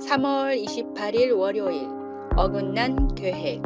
3월 28일 월요일 어긋난 계획.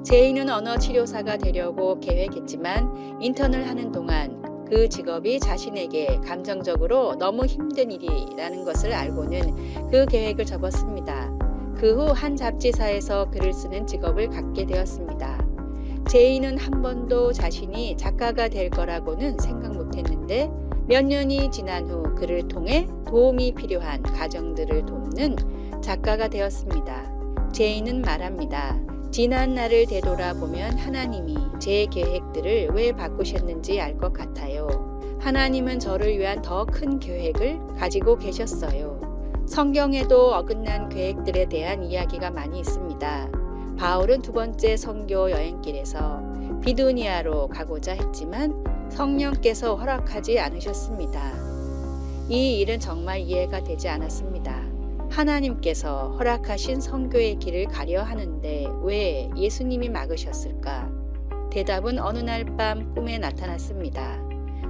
제이는 언어치료사가 되려고 계획했지만 인턴을 하는 동안 그 직업이 자신에게 감정적으로 너무 힘든 일이라는 것을 알고는 그 계획을 접었습니다. 그 후 한 잡지사에서 글을 쓰는 직업을 갖게 되었습니다. 제이는 한 번도 자신이 작가가 될 거라고는 생각 못했는데 몇 년이 지난 후 그를 통해 도움이 필요한 가정들을 돕는 작가가 되었습니다. 제이는 말합니다. 지난 날을 되돌아보면 하나님이 제 계획들을 왜 바꾸셨는지 알 것 같아요. 하나님은 저를 위한 더 큰 계획을 가지고 계셨어요. 성경에도 어긋난 계획들에 대한 이야기가 많이 있습니다. 바울은 두 번째 선교 여행길에서 비두니아로 가고자 했지만 성령께서 허락하지 않으셨습니다. 이 일은 정말 이해가 되지 않았습니다. 하나님께서 허락하신 선교의 길을 가려 하는데 왜 예수님이 막으셨을까? 대답은 어느 날 밤 꿈에 나타났습니다.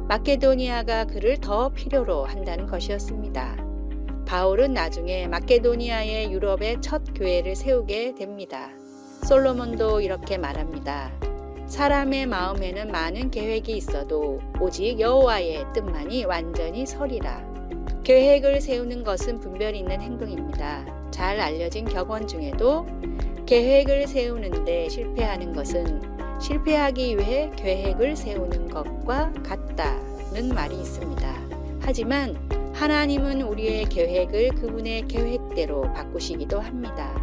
마케도니아가 그를 더 필요로 한다는 것이었습니다. 바울은 나중에 마케도니아의 유럽의 첫 교회를 세우게 됩니다. 솔로몬도 이렇게 말합니다. 사람의 마음에는 많은 계획이 있어도 오직 여호와의 뜻만이 완전히 서리라. 계획을 세우는 것은 분별 있는 행동입니다. 잘 알려진 격언 중에도 계획을 세우는데 실패하는 것은 실패하기 위해 계획을 세우는 것과 같다는 말이 있습니다. 하지만 하나님은 우리의 계획을 그분의 계획대로 바꾸시기도 합니다.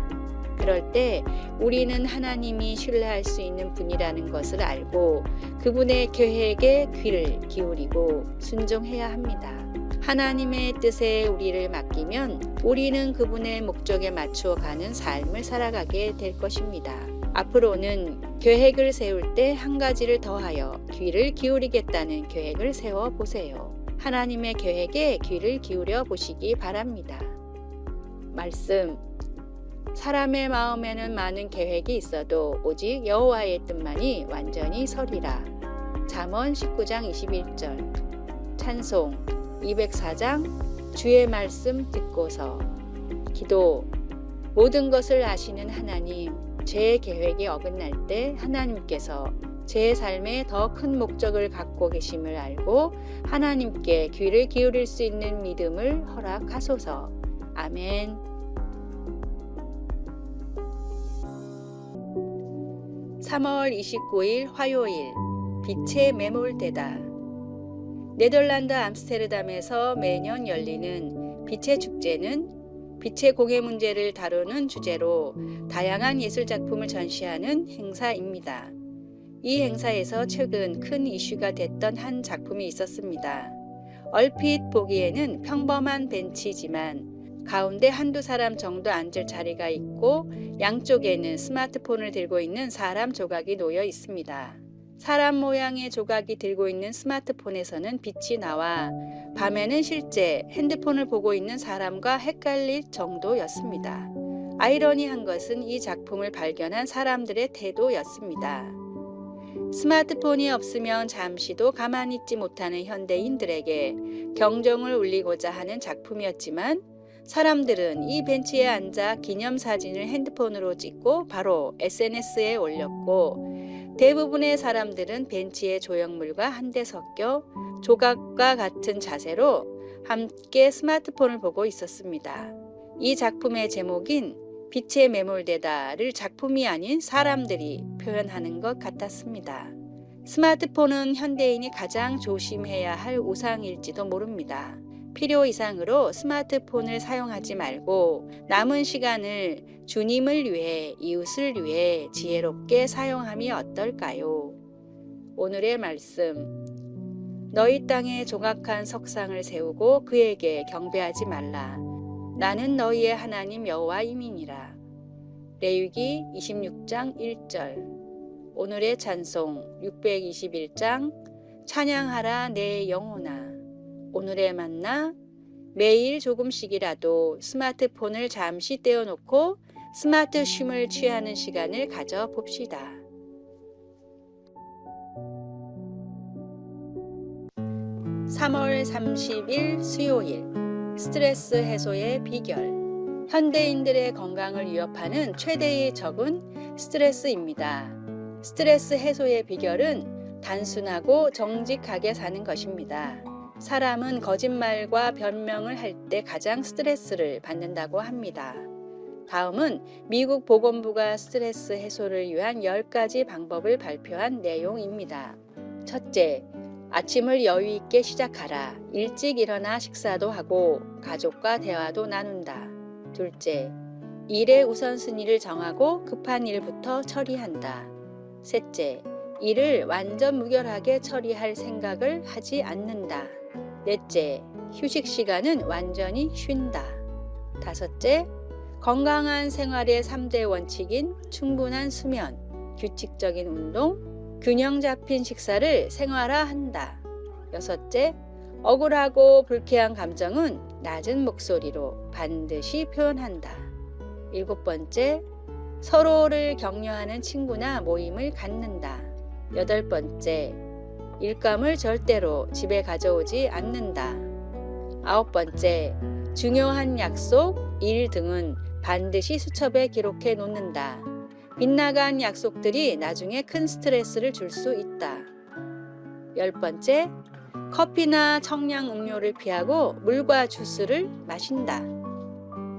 그럴 때 우리는 하나님이 신뢰할 수 있는 분이라는 것을 알고 그분의 계획에 귀를 기울이고 순종해야 합니다. 하나님의 뜻에 우리를 맡기면 우리는 그분의 목적에 맞추어 가는 삶을 살아가게 될 것입니다. 앞으로는 계획을 세울 때 한 가지를 더하여 귀를 기울이겠다는 계획을 세워 보세요. 하나님의 계획에 귀를 기울여 보시기 바랍니다. 말씀. 사람의 마음에는 많은 계획이 있어도 오직 여호와의 뜻만이 완전히 서리라. 잠언 19장 21절. 찬송 204장 주의 말씀 듣고서. 기도. 모든 것을 아시는 하나님, 제 계획이 어긋날 때 하나님께서 제 삶에 더 큰 목적을 갖고 계심을 알고 하나님께 귀를 기울일 수 있는 믿음을 허락하소서. 아멘. (3월 29일) 화요일 빛의 매몰되다. 네덜란드 암스테르담에서 매년 열리는 빛의 축제는 빛의 공해 문제를 다루는 주제로 다양한 예술작품을 전시하는 행사입니다. 이 행사에서 최근 큰 이슈가 됐던 한 작품이 있었습니다. 얼핏 보기에는 평범한 벤치지만 가운데 한두 사람 정도 앉을 자리가 있고 양쪽에는 스마트폰을 들고 있는 사람 조각이 놓여 있습니다. 사람 모양의 조각이 들고 있는 스마트폰에서는 빛이 나와 밤에는 실제 핸드폰을 보고 있는 사람과 헷갈릴 정도였습니다. 아이러니한 것은 이 작품을 발견한 사람들의 태도였습니다. 스마트폰이 없으면 잠시도 가만히 있지 못하는 현대인들에게 경종을 울리고자 하는 작품이었지만 사람들은 이 벤치에 앉아 기념사진을 핸드폰으로 찍고 바로 SNS에 올렸고 대부분의 사람들은 벤치의 조형물과 한데 섞여 조각과 같은 자세로 함께 스마트폰을 보고 있었습니다. 이 작품의 제목인 빛에 매몰되다를 작품이 아닌 사람들이 표현하는 것 같았습니다. 스마트폰은 현대인이 가장 조심해야 할 우상일지도 모릅니다. 필요 이상으로 스마트폰을 사용하지 말고 남은 시간을 주님을 위해 이웃을 위해 지혜롭게 사용함이 어떨까요? 오늘의 말씀. 너희 땅에 조각한 석상을 세우고 그에게 경배하지 말라. 나는 너희의 하나님 여호와임이니라. 레위기 26장 1절. 오늘의 찬송 621장 찬양하라 내 영혼아. 오늘의 만나. 매일 조금씩이라도 스마트폰을 잠시 떼어놓고 스마트 쉼을 취하는 시간을 가져봅시다. 3월 30일 수요일 스트레스 해소의 비결. 현대인들의 건강을 위협하는 최대의 적은 스트레스입니다. 스트레스 해소의 비결은 단순하고 정직하게 사는 것입니다. 사람은 거짓말과 변명을 할 때 가장 스트레스를 받는다고 합니다. 다음은 미국 보건부가 스트레스 해소를 위한 10가지 방법을 발표한 내용입니다. 첫째, 아침을 여유 있게 시작하라. 일찍 일어나 식사도 하고 가족과 대화도 나눈다. 둘째, 일의 우선순위를 정하고 급한 일부터 처리한다. 셋째, 일을 완전 무결하게 처리할 생각을 하지 않는다. 넷째, 휴식 시간은 완전히 쉰다. 다섯째, 건강한 생활의 3대 원칙인 충분한 수면, 규칙적인 운동, 균형 잡힌 식사를 생활화한다. 여섯째, 억울하고 불쾌한 감정은 낮은 목소리로 반드시 표현한다. 일곱 번째, 서로를 격려하는 친구나 모임을 갖는다. 여덟 번째, 일감을 절대로 집에 가져오지 않는다. 아홉 번째, 중요한 약속, 일 등은 반드시 수첩에 기록해 놓는다. 빗나간 약속들이 나중에 큰 스트레스를 줄 수 있다. 열 번째, 커피나 청량 음료를 피하고 물과 주스를 마신다.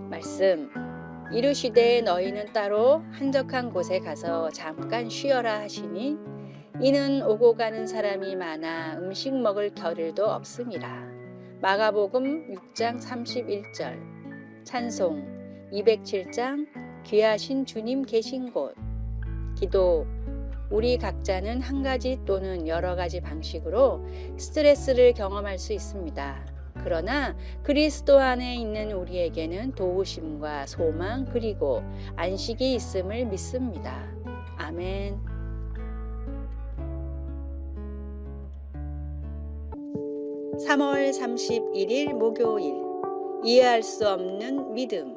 말씀, 이르시되 너희는 따로 한적한 곳에 가서 잠깐 쉬어라 하시니 이는 오고 가는 사람이 많아 음식 먹을 겨를도 없음이라. 마가복음 6장 31절. 찬송 207장 귀하신 주님 계신 곳. 기도, 우리 각자는 한 가지 또는 여러 가지 방식으로 스트레스를 경험할 수 있습니다. 그러나 그리스도 안에 있는 우리에게는 도우심과 소망 그리고 안식이 있음을 믿습니다. 아멘. (3월 31일) 목요일. 이해할 수 없는 믿음.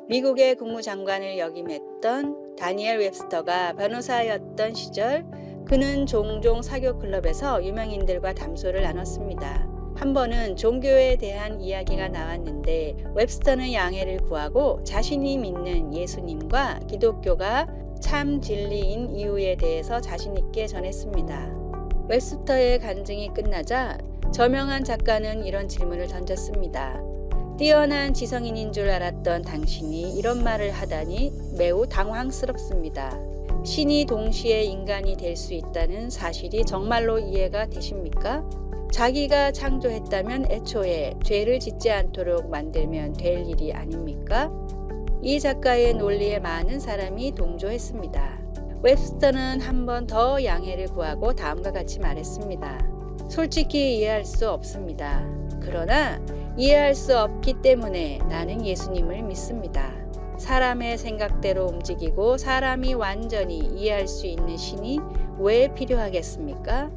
미국의 국무장관을 역임했던 다니엘 웹스터가 변호사였던 시절 그는 종종 사교 클럽에서 유명인들과 담소를 나눴습니다. 한 번은 종교에 대한 이야기가 나왔는데 웹스터는 양해를 구하고 자신이 믿는 예수님과 기독교가 참 진리인 이유에 대해서 자신 있게 전했습니다. 웹스터의 간증이 끝나자 저명한 작가는 이런 질문을 던졌습니다. 뛰어난 지성인인 줄 알았던 당신이 이런 말을 하다니 매우 당황스럽습니다. 신이 동시에 인간이 될 수 있다는 사실이 정말로 이해가 되십니까? 자기가 창조했다면 애초에 죄를 짓지 않도록 만들면 될 일이 아닙니까? 이 작가의 논리에 많은 사람이 동조했습니다. 웹스터는 한 번 더 양해를 구하고 다음과 같이 말했습니다. 솔직히 이해할 수 없습니다. 그러나 이해할 수 없기 때문에 나는 예수님을 믿습니다. 사람의 생각대로 움직이고 사람이 완전히 이해할 수 있는 신이 왜 필요하겠습니까?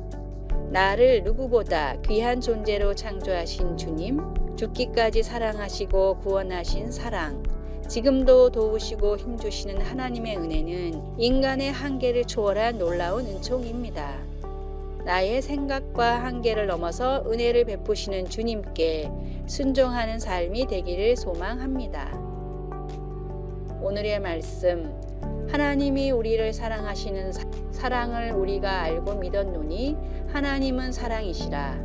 나를 누구보다 귀한 존재로 창조하신 주님, 죽기까지 사랑하시고 구원하신 사랑, 지금도 도우시고 힘주시는 하나님의 은혜는 인간의 한계를 초월한 놀라운 은총입니다. 나의 생각과 한계를 넘어서 은혜를 베푸시는 주님께 순종하는 삶이 되기를 소망합니다. 오늘의 말씀, 하나님이 우리를 사랑하시는 사랑을 우리가 알고 믿었노니 하나님은 사랑이시라.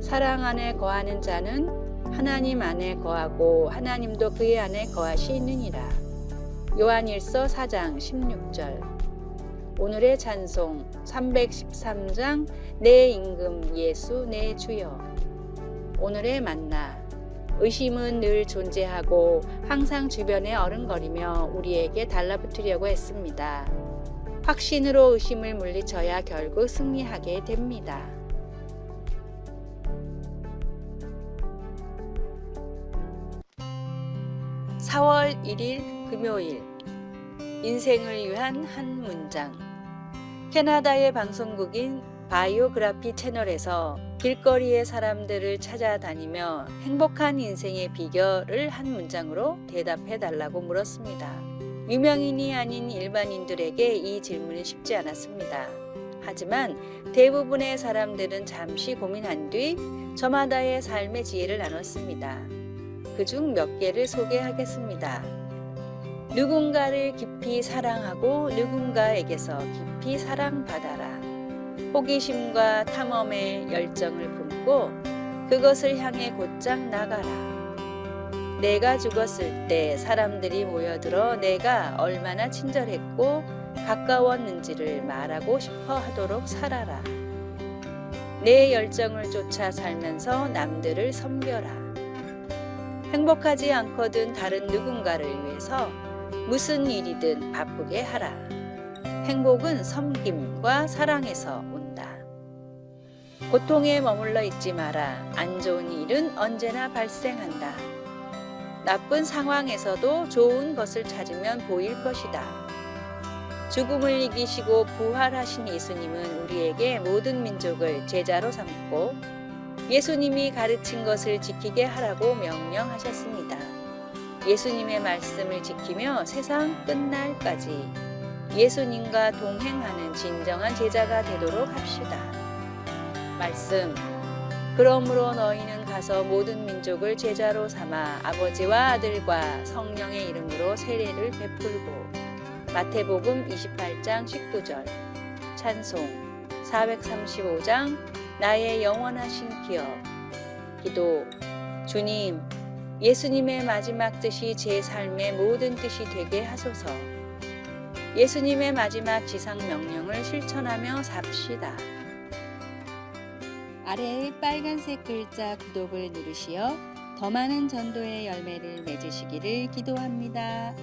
사랑 안에 거하는 자는 하나님 안에 거하고 하나님도 그의 안에 거하시느니라. 요한일서 4장 16절. 오늘의 찬송 313장 내 임금 예수 내 주여. 오늘의 만나, 의심은 늘 존재하고 항상 주변에 어른거리며 우리에게 달라붙으려고 했습니다. 확신으로 의심을 물리쳐야 결국 승리하게 됩니다. (4월 1일) 금요일. 인생을 위한 한 문장. 캐나다의 방송국인 바이오그라피 채널에서 길거리의 사람들을 찾아다니며 행복한 인생의 비결을 한 문장으로 대답해 달라고 물었습니다. 유명인이 아닌 일반인들에게 이 질문은 쉽지 않았습니다. 하지만 대부분의 사람들은 잠시 고민한 뒤 저마다의 삶의 지혜를 나눴습니다. 그중 몇 개를 소개하겠습니다. 누군가를 깊이 사랑하고 누군가에게서 깊이 사랑받아라. 호기심과 탐험의 열정을 품고 그것을 향해 곧장 나가라. 내가 죽었을 때 사람들이 모여들어 내가 얼마나 친절했고 가까웠는지를 말하고 싶어 하도록 살아라. 내 열정을 쫓아 살면서 남들을 섬겨라. 행복하지 않거든 다른 누군가를 위해서 무슨 일이든 바쁘게 하라. 행복은 섬김과 사랑에서 온다. 고통에 머물러 있지 마라. 안 좋은 일은 언제나 발생한다. 나쁜 상황에서도 좋은 것을 찾으면 보일 것이다. 죽음을 이기시고 부활하신 예수님은 우리에게 모든 민족을 제자로 삼고 예수님이 가르친 것을 지키게 하라고 명령하셨습니다. 예수님의 말씀을 지키며 세상 끝날까지 예수님과 동행하는 진정한 제자가 되도록 합시다. 말씀. 그러므로 너희는 가서 모든 민족을 제자로 삼아 아버지와 아들과 성령의 이름으로 세례를 베풀고 마태복음 28장 19절 찬송 435장 나의 영원하신 기업 기도 주님 예수님의 마지막 뜻이 제 삶의 모든 뜻이 되게 하소서. 예수님의 마지막 지상 명령을 실천하며 삽시다. 아래의 빨간색 글자 구독을 누르시어 더 많은 전도의 열매를 맺으시기를 기도합니다.